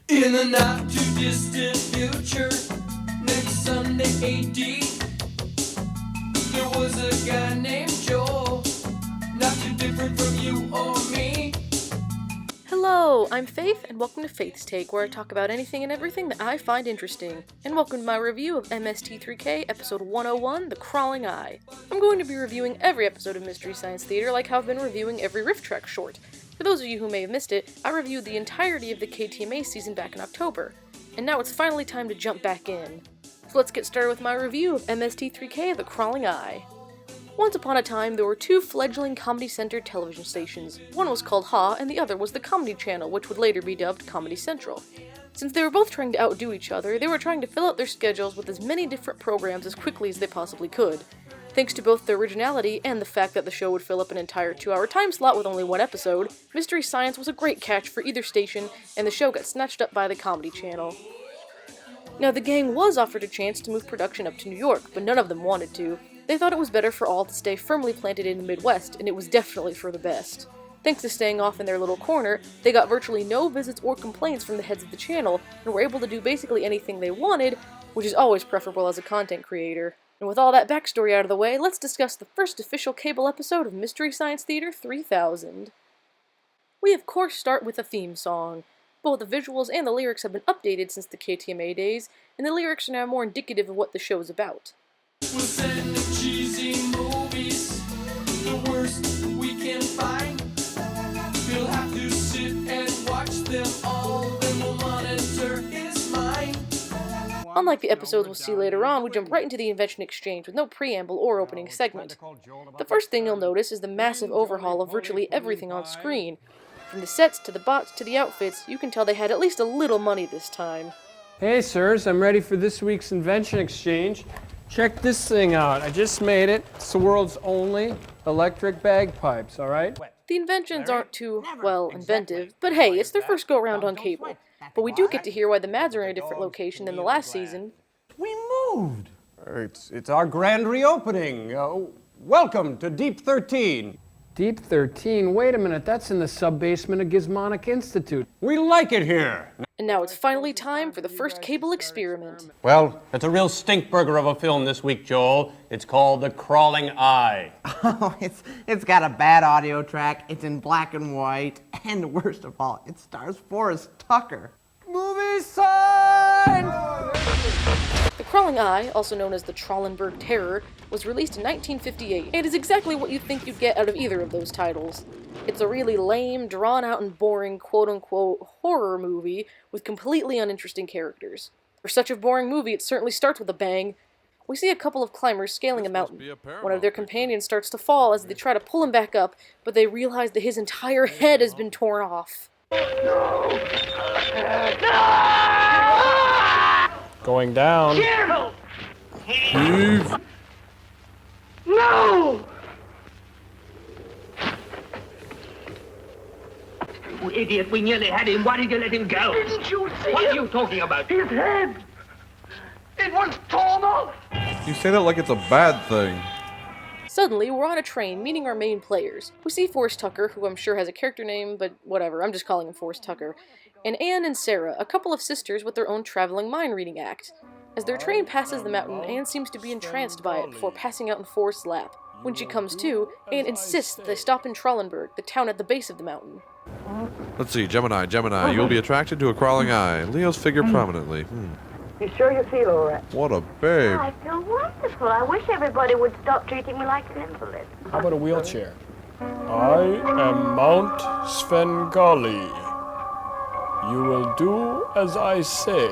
In the not too distant future, next Sunday AD, there was a guy named Joel, not too different from you or me. Hello, I'm Faith, and welcome to Faith's Take, where I talk about anything and everything that I find interesting. And welcome to my review of MST3K, episode 101, The Crawling Eye. I'm going to be reviewing every episode of Mystery Science Theater like how I've been reviewing every Riff Track short. For those of you who may have missed it, I reviewed the entirety of the KTMA season back in October, and now it's finally time to jump back in. So let's get started with my review of MST3K, The Crawling Eye. Once upon a time, there were two fledgling Comedy Central television stations. One was called Ha, and the other was the Comedy Channel, which would later be dubbed Comedy Central. Since they were both trying to outdo each other, they were trying to fill out their schedules with as many different programs as quickly as they possibly could. Thanks to both their originality and the fact that the show would fill up an entire 2-hour time slot with only one episode, Mystery Science was a great catch for either station, and the show got snatched up by the Comedy Channel. Now, the gang was offered a chance to move production up to New York, but none of them wanted to. They thought it was better for all to stay firmly planted in the Midwest, and it was definitely for the best. Thanks to staying off in their little corner, they got virtually no visits or complaints from the heads of the channel, and were able to do basically anything they wanted, which is always preferable as a content creator. And with all that backstory out of the way, let's discuss the first official cable episode of Mystery Science Theater 3000. We of course start with a theme song. Both the visuals and the lyrics have been updated since the KTMA days, and the lyrics are now more indicative of what the show is about. We'll send the cheesy movies, the worst we can find. We'll have to sit and watch them all, then we'll monitor his mind. Unlike the episodes we'll see later on, we jump right into the invention exchange with no preamble or opening segment. The first thing you'll notice is the massive overhaul of virtually everything on screen. From the sets to the bots to the outfits, you can tell they had at least a little money this time. Hey sirs, I'm ready for this week's invention exchange. Check this thing out. I just made it. It's the world's only electric bagpipes, alright? The inventions aren't too, well, inventive, but hey, it's their first go-around on cable. But we do get to hear why the Mads are in a different location than the last season. We moved. It's our grand reopening. Welcome to Deep 13. Deep 13? Wait a minute, that's in the sub-basement of Gizmonic Institute. We like it here. And now it's finally time for the first cable experiment. Well, it's a real stinkburger of a film this week, Joel. It's called The Crawling Eye. Oh, it's got a bad audio track, it's in black and white, and worst of all, it stars Forrest Tucker. Movie sign! The Crawling Eye, also known as the Trollenberg Terror, was released in 1958, and is exactly what you'd think you'd get out of either of those titles. It's a really lame, drawn-out and boring quote-unquote horror movie with completely uninteresting characters. For such a boring movie, it certainly starts with a bang. We see a couple of climbers scaling a mountain. One of their companions starts to fall as they try to pull him back up, but they realize that his entire head has been torn off. Going down. Careful! Heave. No! You idiot, we nearly had him. Why did you let him go? Didn't you see What are you talking about? His head! It was torn off! You say that like it's a bad thing. Suddenly, we're on a train meeting our main players. We see Forrest Tucker, who I'm sure has a character name, but whatever, I'm just calling him Forrest Tucker, and Anne and Sarah, a couple of sisters with their own traveling mind-reading act. As their train passes the mountain, Anne seems to be entranced by it before passing out in Forrest's lap. When she comes to, Anne insists that they stop in Trollenberg, the town at the base of the mountain. Let's see, Gemini, you'll be attracted to a crawling eye. Leos figure prominently. You sure you feel all right? What a babe. I feel wonderful. I wish everybody would stop treating me like an invalid. How about a wheelchair? I am Mount Svengali. You will do as I say.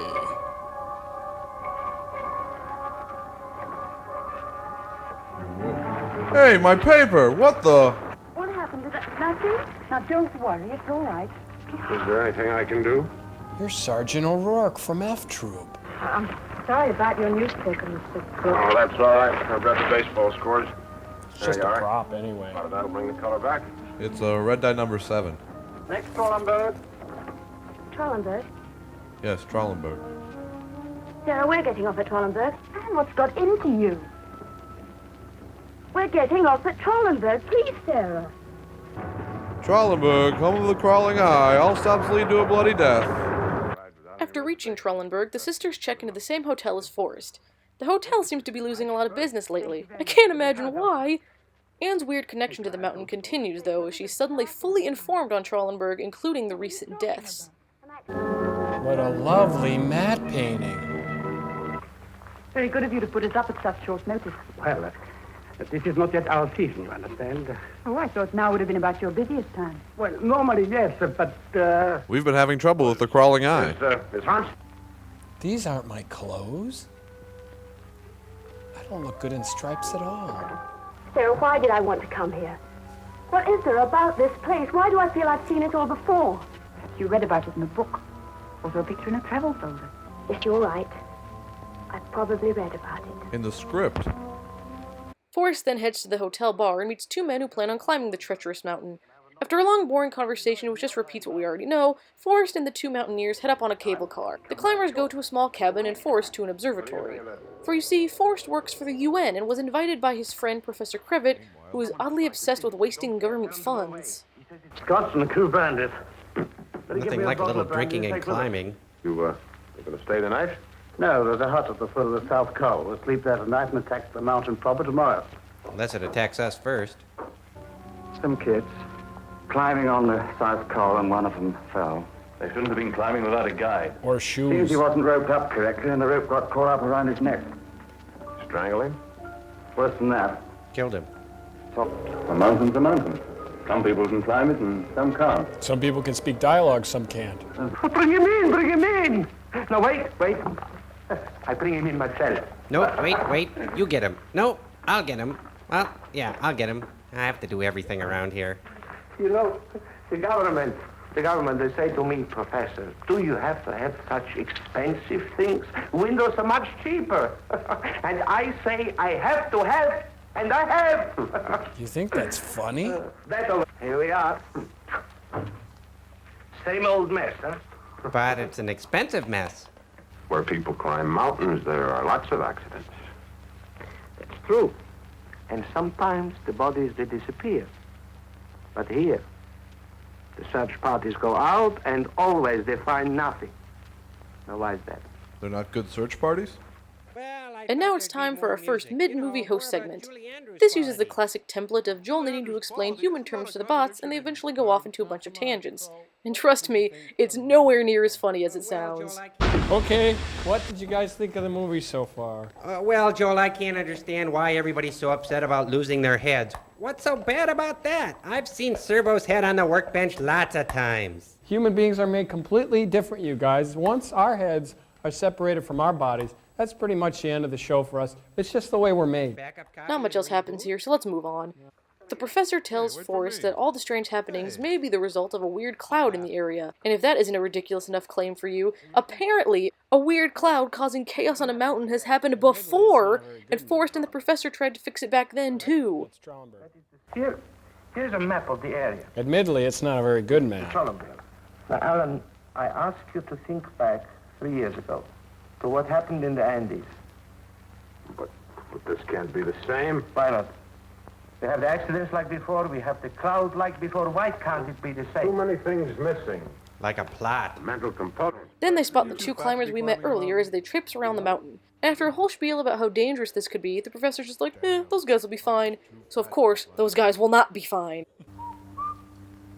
Hey, my paper! What the? What happened to that? Nothing? Now, don't worry. It's all right. Is there anything I can do? You're Sergeant O'Rourke from F Troop. I'm sorry about your newspaper, Mr. Cook. Oh, that's all right. I've read the baseball scores. It's just a prop, anyway. That'll bring the color back. It's red dye number 7. Next Trollenberg. Trollenberg? Yes, Trollenberg. Sarah, we're getting off at Trollenberg. And what's got into you? We're getting off at Trollenberg. Please, Sarah. Trollenberg, home of the crawling eye. All stops lead to a bloody death. After reaching Trollenberg, the sisters check into the same hotel as Forrest. The hotel seems to be losing a lot of business lately. I can't imagine why. Anne's weird connection to the mountain continues, though, as she's suddenly fully informed on Trollenberg, including the recent deaths. What a lovely matte painting. Very good of you to put us up at such short notice. Well, this is not yet our season, you understand? Oh, I thought now would have been about your busiest time. Well, normally, yes, but, We've been having trouble with the crawling eye. Miss Hans? These aren't my clothes. I don't look good in stripes at all. Sarah, why did I want to come here? What is there about this place? Why do I feel I've seen it all before? You read about it in a book. Or saw a picture in a travel folder. Yes, you're right. I've probably read about it. In the script. Forrest then heads to the hotel bar and meets two men who plan on climbing the treacherous mountain. After a long, boring conversation which just repeats what we already know, Forrest and the two mountaineers head up on a cable car. The climbers go to a small cabin and Forrest to an observatory. For you see, Forrest works for the UN and was invited by his friend Professor Krevitt, who is oddly obsessed with wasting government funds. Scots and the crew bandit. Nothing like a little drinking and climbing. You gonna stay the night? No, there's a hut at the foot of the South Col. We'll sleep there tonight and attack the mountain proper tomorrow. Unless it attacks us first. Some kids climbing on the South Col, and one of them fell. They shouldn't have been climbing without a guide. Or Seems shoes. he wasn't roped up correctly, and the rope got caught up around his neck. Strangle him? Worse than that. Killed him. So, a mountain's a mountain. Some people can climb it, and some can't. Some people can speak dialogue, some can't. Bring him in, bring him in! No, wait. I bring him in myself. No, wait. You get him. No, I'll get him. Well, yeah, I'll get him. I have to do everything around here. You know, the government, they say to me, Professor, do you have to have such expensive things? Windows are much cheaper. And I say I have to have, and I have. You think that's funny? Here we are. Same old mess, huh? But it's an expensive mess. Where people climb mountains, there are lots of accidents. It's true. And sometimes the bodies, they disappear. But here, the search parties go out and always they find nothing. Now, why is that? They're not good search parties? And now it's time for our first mid-movie host segment. This uses the classic template of Joel needing to explain human terms to the bots, and they eventually go off into a bunch of tangents. And trust me, it's nowhere near as funny as it sounds. Okay, what did you guys think of the movie so far? Well, Joel, I can't understand why everybody's so upset about losing their heads. What's so bad about that? I've seen Servo's head on the workbench lots of times. Human beings are made completely different, you guys. Once our heads are separated from our bodies, that's pretty much the end of the show for us. It's just the way we're made. Not much else happens here, so let's move on. The professor tells Forrest that all the strange happenings may be the result of a weird cloud in the area. And if that isn't a ridiculous enough claim for you, apparently a weird cloud causing chaos on a mountain has happened before, and Forrest and the professor tried to fix it back then too. Here's a map of the area. Admittedly, it's not a very good map. Now, Alan, I ask you to think back 3 years ago to what happened in the Andes. But this can't be the same. Why not? We have the accidents like before, we have the cloud like before. Why can't it be the same? Too many things missing. Like a plot. Mental component. Then they spot the two climbers we met earlier as they traipse around the mountain. And after a whole spiel about how dangerous this could be, the professor's just like, those guys will be fine. So of course, those guys will not be fine.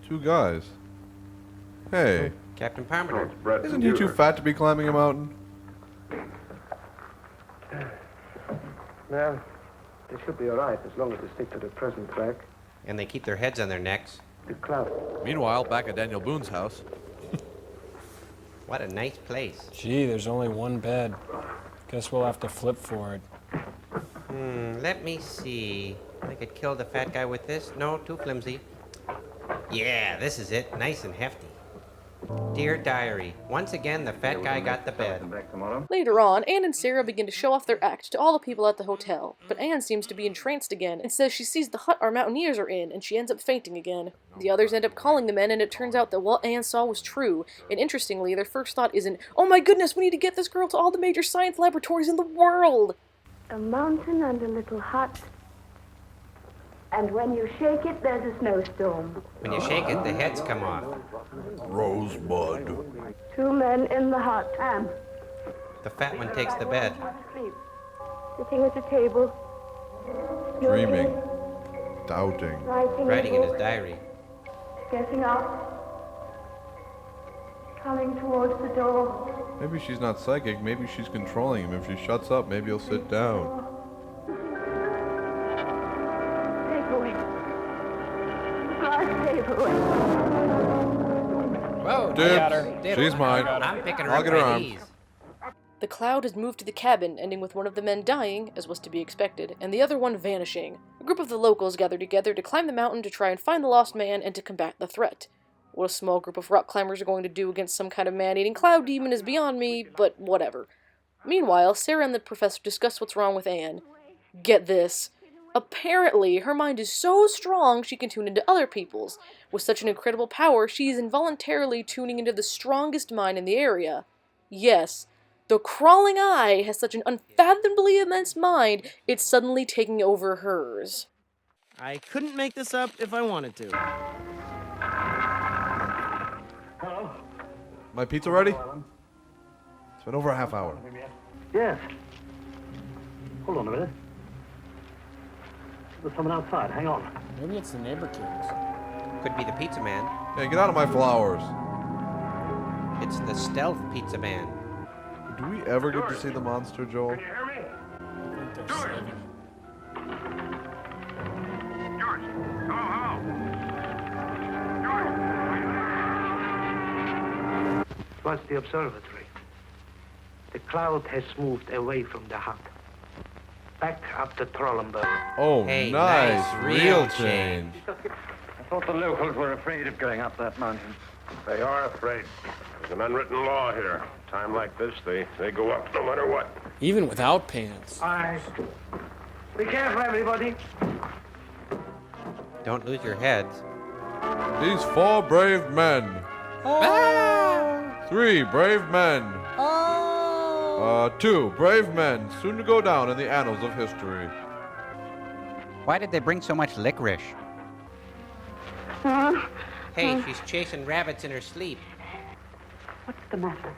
Two guys. Hey, Captain Parmenter. isn't he too fat to be climbing a mountain? Well, they should be all right as long as they stick to the present track. And they keep their heads on their necks. The cloud. Meanwhile, back at Daniel Boone's house. What a nice place. Gee, there's only one bed. Guess we'll have to flip for it. Let me see. I could kill the fat guy with this. No, too flimsy. Yeah, this is it. Nice and hefty. Dear Diary, once again the fat guy got the bed. Later on, Anne and Sarah begin to show off their act to all the people at the hotel, but Anne seems to be entranced again and says she sees the hut our mountaineers are in, and she ends up fainting again. The others end up calling the men, and it turns out that what Anne saw was true, and interestingly, their first thought isn't, oh my goodness, we need to get this girl to all the major science laboratories in the world! A mountain and a little hut. And when you shake it, there's a snowstorm. When you shake it, the heads come off. Rosebud. 2 men in the hut. Am. The fat one takes the bed. Sleep. Sitting at a table. Dreaming. Doubting. Writing in his diary. Getting up. Coming towards the door. Maybe she's not psychic. Maybe she's controlling him. If she shuts up, maybe he'll sit down. Away. Glass table. Whoa, I got her. She's mine. I'm picking her I'll up get her by armed. these. The cloud has moved to the cabin, ending with one of the men dying, as was to be expected, and the other one vanishing. A group of the locals gather together to climb the mountain to try and find the lost man and to combat the threat. What a small group of rock climbers are going to do against some kind of man-eating cloud demon is beyond me, but whatever. Meanwhile, Sarah and the professor discuss what's wrong with Anne. Get this. Apparently, her mind is so strong she can tune into other people's. With such an incredible power, she is involuntarily tuning into the strongest mind in the area. Yes, the crawling eye has such an unfathomably immense mind, it's suddenly taking over hers. I couldn't make this up if I wanted to. My pizza ready? It's been over a half hour. Yes. Hold on a minute. There's someone outside. Hang on. Maybe it's the neighbor kids. Could be the pizza man. Hey, get out of my flowers. It's the stealth pizza man. Do we ever get to see the monster, Joel? Can you hear me? George. George. Hello. Was the observatory. The cloud has moved away from the hut. Back up the Trollenberg. Oh, Hey, nice. nice Real real change. I thought the locals were afraid of going up that mountain. They are afraid. There's an unwritten law here. Time like this, they go up no matter what. Even without pants. All right. Be careful, everybody. Don't lose your heads. These 4 brave men. 3 brave men. 2 brave men, soon to go down in the annals of history. Why did they bring so much licorice? Hey, she's chasing rabbits in her sleep. What's the matter?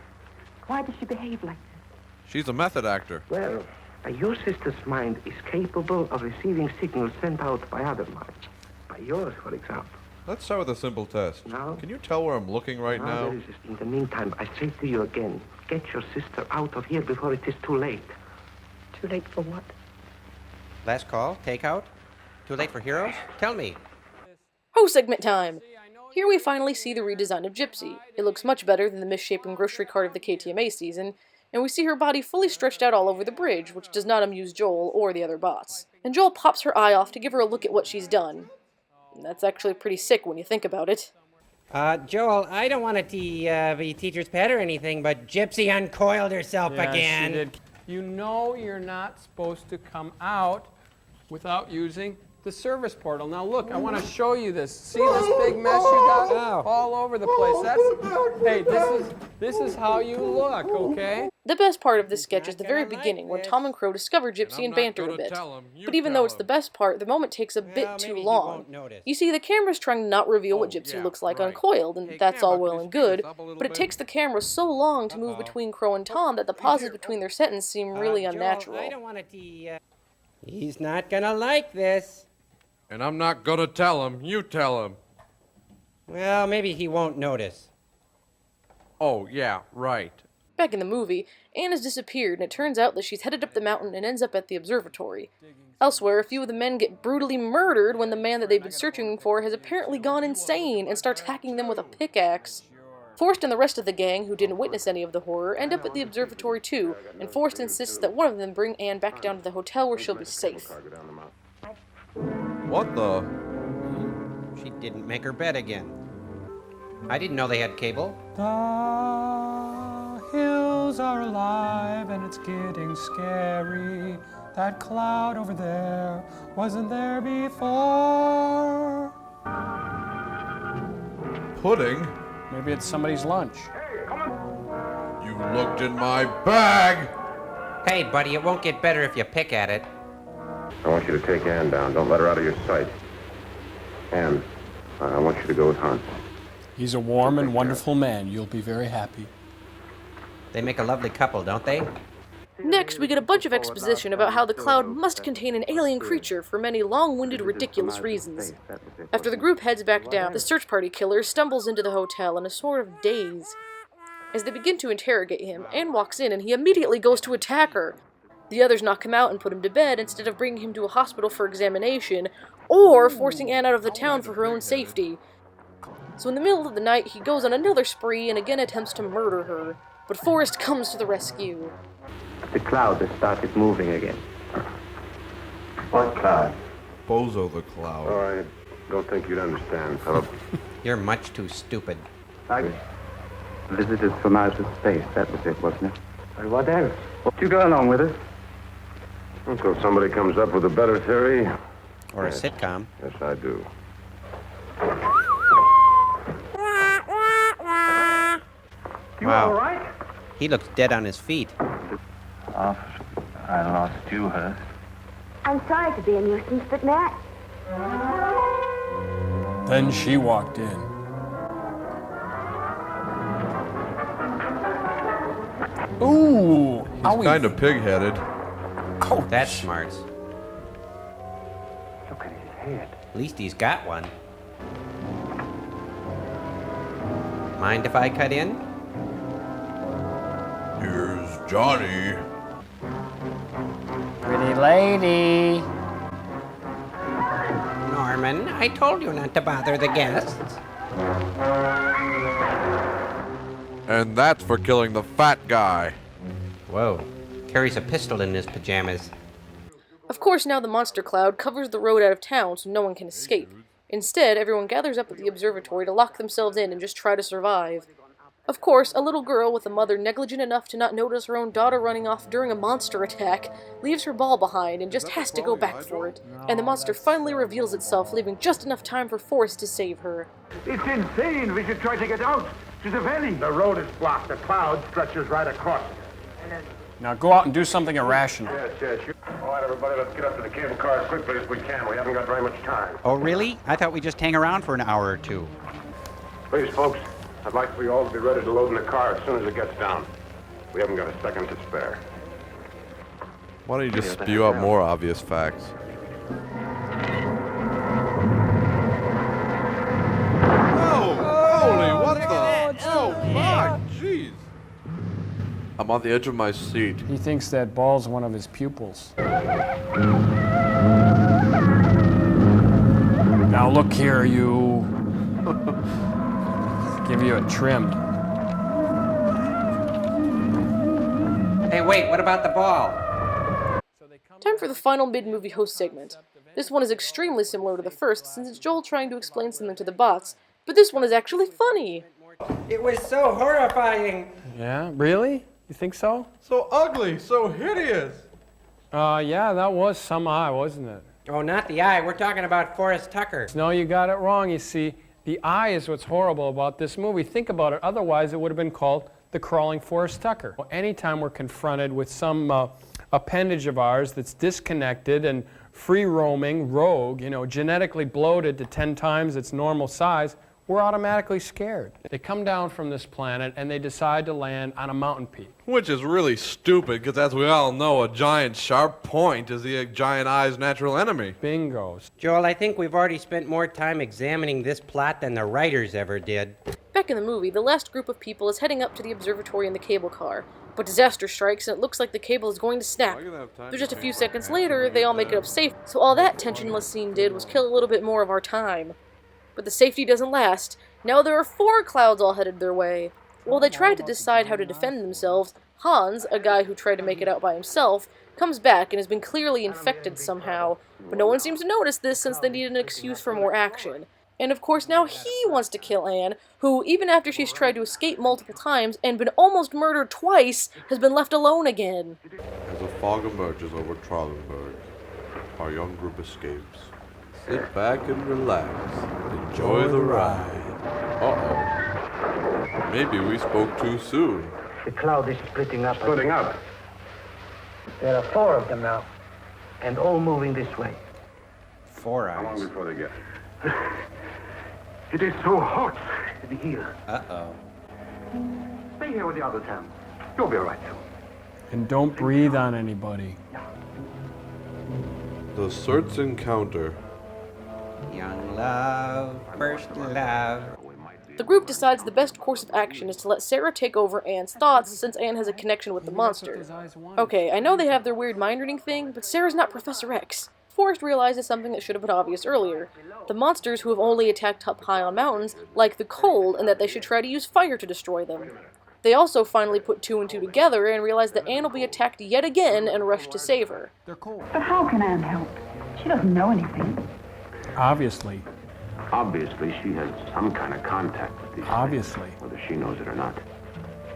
Why does she behave like this? She's a method actor. Well, your sister's mind is capable of receiving signals sent out by other minds. By yours, for example. Let's start with a simple test. No. Can you tell where I'm looking right now? There is in the meantime, I say to you again, get your sister out of here before it is too late. Too late for what? Last call? Takeout? Too late for heroes? Tell me. Ho segment time! Here we finally see the redesign of Gypsy. It looks much better than the misshapen grocery cart of the KTMA season, and we see her body fully stretched out all over the bridge, which does not amuse Joel or the other bots. And Joel pops her eye off to give her a look at what she's done. And that's actually pretty sick when you think about it. Joel, I don't want to be teacher's pet or anything, but Gypsy uncoiled herself Yeah, again. she did. You know you're not supposed to come out without using the service portal. Now look, I want to show you this. See this big mess you got all over the place? Hey, this is how you look, okay? The best part of this sketch is the very beginning, when Tom and Crow discover Gypsy and banter a bit. But even though it's the best part, the moment takes a bit too long. You see, the camera's trying to not reveal what Gypsy looks like uncoiled, and that's all well and good, but it takes the camera so long to move between Crow and Tom that the pauses between their sentences seem really unnatural. Joel, I don't want to He's not gonna like this. And I'm not gonna tell him. You tell him. Well, maybe he won't notice. Oh, yeah, right. Back in the movie, Anne has disappeared, and it turns out that she's headed up the mountain and ends up at the observatory. Elsewhere, a few of the men get brutally murdered when the man that they've been searching for has apparently gone insane and starts hacking them with a pickaxe. Forrest and the rest of the gang, who didn't witness any of the horror, end up at the observatory too, and Forrest insists that one of them bring Anne back down to the hotel where she'll be safe. What the? She didn't make her bed again. I didn't know they had cable. The hills are alive and it's getting scary. That cloud over there wasn't there before. Pudding? Maybe it's somebody's lunch. You looked in my bag! Hey, buddy, it won't get better if you pick at it. I want you to take Ann down. Don't let her out of your sight. Ann, I want you to go with Hans. He's a warm and wonderful man. You'll be very happy. They make a lovely couple, don't they? Next, we get a bunch of exposition about how the cloud must contain an alien creature for many long-winded, ridiculous reasons. After the group heads back down, the search party killer stumbles into the hotel in a sort of daze. As they begin to interrogate him, Anne walks in and he immediately goes to attack her. The others knock him out and put him to bed instead of bringing him to a hospital for examination, or forcing Anne out of the town for her own safety. So in the middle of the night, he goes on another spree and again attempts to murder her. But Forrest comes to the rescue. The cloud has started moving again. What cloud? Bozo the Cloud. Oh, I don't think you'd understand, Philip. You're much too stupid. Visitors from outer space, that was it, wasn't it? And what else? You go along with us. Until somebody comes up with a better theory. Or a sitcom. Yes, I do. You all right? He looks dead on his feet. I lost you, Hurst. I'm sorry to be a nuisance, but Matt... Then she walked in. Ooh! He's kind of pig-headed. Ouch. That's smart. Look at his head. At least he's got one. Mind if I cut in? Here's Johnny. Pretty lady. Norman, I told you not to bother the guests. And that's for killing the fat guy. Whoa. Carries a pistol in his pajamas. Of course, now the monster cloud covers the road out of town so no one can escape. Instead, everyone gathers up at the observatory to lock themselves in and just try to survive. Of course, a little girl with a mother negligent enough to not notice her own daughter running off during a monster attack leaves her ball behind and just has to go back for it. And the monster finally reveals itself, leaving just enough time for Forrest to save her. It's insane. We should try to get out to the valley. The road is blocked. The cloud stretches right across it. Now go out and do something irrational. Yes. All right, everybody, let's get up to the cable car as quickly as we can. We haven't got very much time. Oh, really? I thought we'd just hang around for an hour or two. Please, folks, I'd like for you all to be ready to load in the car as soon as it gets down. We haven't got a second to spare. Why don't you just spew out more obvious facts? Oh, holy, what the? Oh, my, jeez. I'm on the edge of my seat. He thinks that ball's one of his pupils. Now look here, you. Give you a trim. Hey, wait, what about the ball? Time for the final mid-movie host segment. This one is extremely similar to the first, since it's Joel trying to explain something to the bots, but this one is actually funny. It was so horrifying. Yeah, really? You think so? So ugly, so hideous. Yeah, that was some eye, wasn't it? Oh, not the eye. We're talking about Forrest Tucker. No, you got it wrong, you see. The eye is what's horrible about this movie. Think about it. Otherwise, it would have been called The Crawling Forrest Tucker. Anytime we're confronted with some appendage of ours that's disconnected and free-roaming, rogue, genetically bloated to 10 times its normal size, we're automatically scared. They come down from this planet and they decide to land on a mountain peak. Which is really stupid, because as we all know, a giant sharp point is the giant eye's natural enemy. Bingo. Joel, I think we've already spent more time examining this plot than the writers ever did. Back in the movie, the last group of people is heading up to the observatory in the cable car, but disaster strikes and it looks like the cable is going to snap. But just a few seconds later, they all make it up safe, so all that tensionless scene did was kill a little bit more of our time. But the safety doesn't last. Now there are 4 clouds all headed their way. While they try to decide how to defend themselves, Hans, a guy who tried to make it out by himself, comes back and has been clearly infected somehow, but no one seems to notice this since they need an excuse for more action. And of course now he wants to kill Anne, who, even after she's tried to escape multiple times and been almost murdered twice, has been left alone again. As a fog emerges over Trollenberg, our young group escapes. Sit back and relax. Enjoy the ride. Uh-oh. Maybe we spoke too soon. The cloud is splitting up. Splitting up? There are 4 of them now. and all moving this way. 4 How long eyes. before they get? It is so hot in here. Uh-oh. Stay here with the others, Sam. You'll be all right soon. And don't breathe on anybody. The Certs encounter. Young love, first love. The group decides the best course of action is to let Sarah take over Anne's thoughts, since Anne has a connection with the monster. Okay, I know they have their weird mind reading thing, but Sarah's not Professor X. Forrest realizes something that should have been obvious earlier. The monsters who have only attacked up high on mountains like the cold, and that they should try to use fire to destroy them. They also finally put 2 and 2 together and realize that Anne will be attacked yet again and rush to save her. But how can Anne help? She doesn't know anything. Obviously. Obviously, she has some kind of contact with these Obviously. things, whether she knows it or not.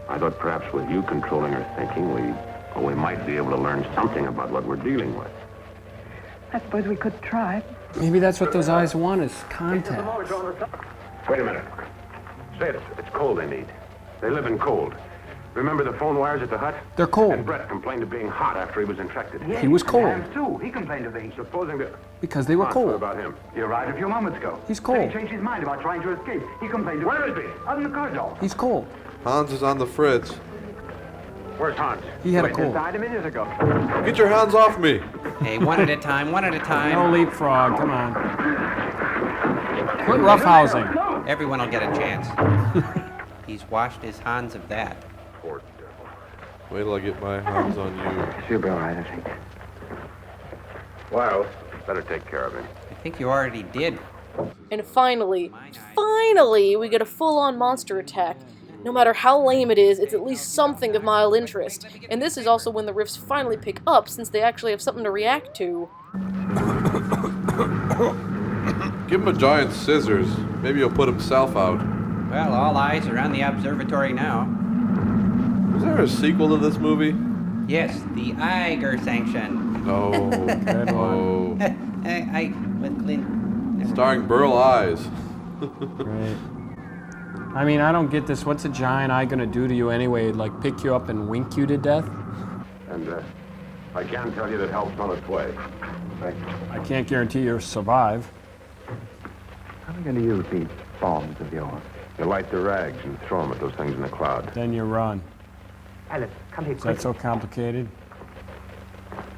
I thought perhaps with you controlling her thinking, we might be able to learn something about what we're dealing with. I suppose we could try. Maybe that's what those eyes want, is contact. Wait a minute. Say it's cold they need. They live in cold. Remember the phone wires at the hut? They're cold. And Brett complained of being hot after he was infected. He was cold. Sam, too. He complained of things. Supposing that... Because they were What cold. about him? He arrived a few moments ago. He's Then cold. he changed his mind about trying to escape. He complained of... Where is he? Out in the corridor. He's cold. Hans is on the fritz. Where's Hans? He had a Wait, cold. died a minute ago. Get your hands off me! Hey, one at a time, one at a time. No leapfrog, come on. Quit roughhousing. Everyone will get a chance. He's washed his hands of that. Poor devil. Wait till I get my hands on you. She'll be all right, I think. Well, better take care of him. I think you already did. And finally, we get a full-on monster attack. No matter how lame it is, it's at least something of mild interest. And this is also when the riffs finally pick up, since they actually have something to react to. Give him a giant scissors. Maybe he'll put himself out. Well, all eyes are on the observatory now. Is there a sequel to this movie? Yes, the Iger sanction. No. No. With Clint. Starring Burl Eyes. Right. I mean, I don't get this. What's a giant eye gonna do to you anyway? Like pick you up and wink you to death? And I can tell you that help's on its way. Thank you. I can't guarantee you'll survive. How are we going to use these bombs of yours? You light the rags and throw them at those things in the cloud. Then you run. Alice, come here Is quick. that so complicated?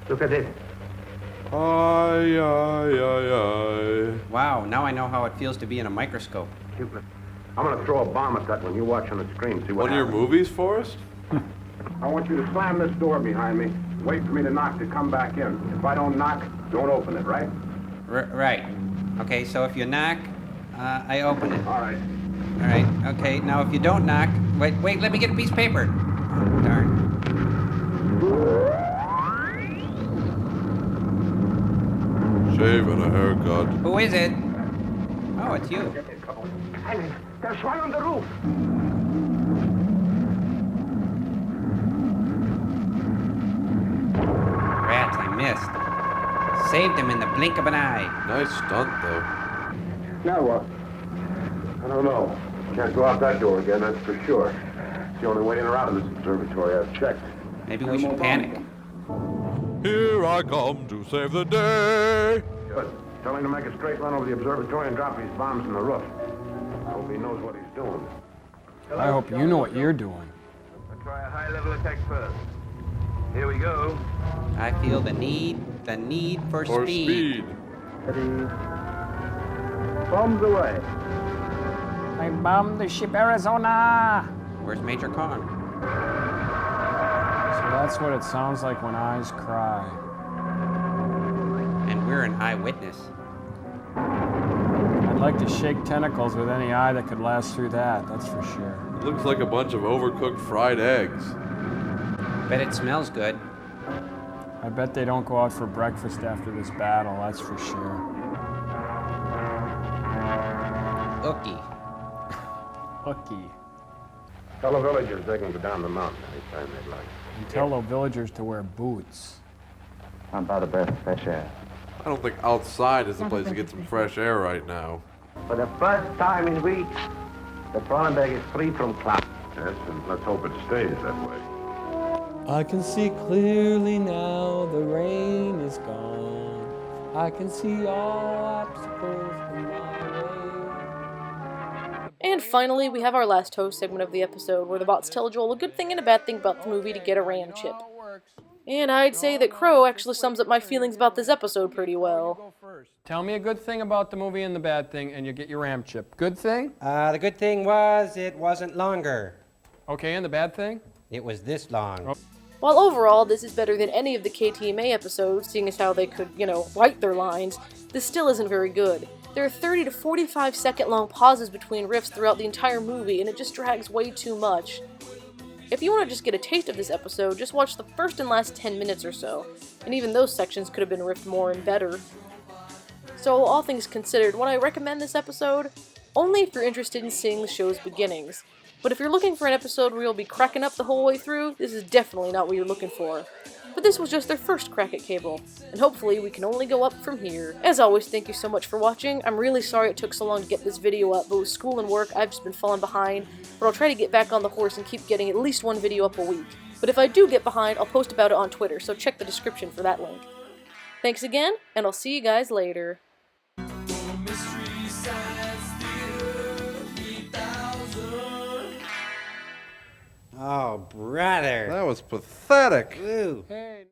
Look at this. Aye, aye, aye, aye. Wow, now I know how it feels to be in a microscope. I'm going to throw a bomb at that when you watch on the screen. See what One of your happens. movies, Forrest? I want you to slam this door behind me. Wait for me to knock to come back in. If I don't knock, don't open it, right? Right. Okay, so if you knock, I open it. All right. All right, okay, now if you don't knock... Wait, let me get a piece of paper. Oh, darn. Shave and a haircut. Who is it? Oh, it's you. Alice, there's one on the roof. Rats, I missed. Saved him in the blink of an eye. Nice stunt, though. Now what? I don't know. Can't go out that door again, that's for sure. It's the only way in or out of this observatory. I've checked. Maybe we should panic. Here I come to save the day. Good. Tell him to make a straight run over the observatory and drop his bombs in the roof. I hope he knows what he's doing. I hope you know what you're doing. Let's try a high-level attack first. Here we go. I feel the need for For speed. Ready. Bombs away. I bombed the ship Arizona! Where's Major Kong? So that's what it sounds like when eyes cry. And we're an eyewitness. I'd like to shake tentacles with any eye that could last through that, that's for sure. It looks like a bunch of overcooked fried eggs. Bet it smells good. I bet they don't go out for breakfast after this battle, that's for sure. Ookie. Hooky. Tell the villagers they can go down the mountain anytime they'd like. And tell the villagers to wear boots. How about a breath of fresh air? I don't think outside is the place to get some fresh air right now. For the first time in weeks, the Cronenberg is free from clouds. Yes, and let's hope it stays that way. I can see clearly now, the rain is gone. I can see all obstacles in my way. And finally, we have our last toast segment of the episode, where the bots tell Joel a good thing and a bad thing about the movie to get a RAM chip. And I'd say that Crow actually sums up my feelings about this episode pretty well. Tell me a good thing about the movie and the bad thing, and you get your RAM chip. Good thing? The good thing was it wasn't longer. Okay, and the bad thing? It was this long. While overall this is better than any of the KTMA episodes, seeing as how they could, write their lines, this still isn't very good. There are 30 to 45 second long pauses between riffs throughout the entire movie, and it just drags way too much. If you want to just get a taste of this episode, just watch the first and last 10 minutes or so, and even those sections could have been riffed more and better. So, all things considered, would I recommend this episode? Only if you're interested in seeing the show's beginnings. But if you're looking for an episode where you'll be cracking up the whole way through, this is definitely not what you're looking for. But this was just their first crack at cable, and hopefully we can only go up from here. As always, thank you so much for watching. I'm really sorry it took so long to get this video up, but with school and work, I've just been falling behind, but I'll try to get back on the horse and keep getting at least one video up a week. But if I do get behind, I'll post about it on Twitter, so check the description for that link. Thanks again, and I'll see you guys later. Mystery Science Theater 3000. Oh, brother. That was pathetic. Ooh. Hey.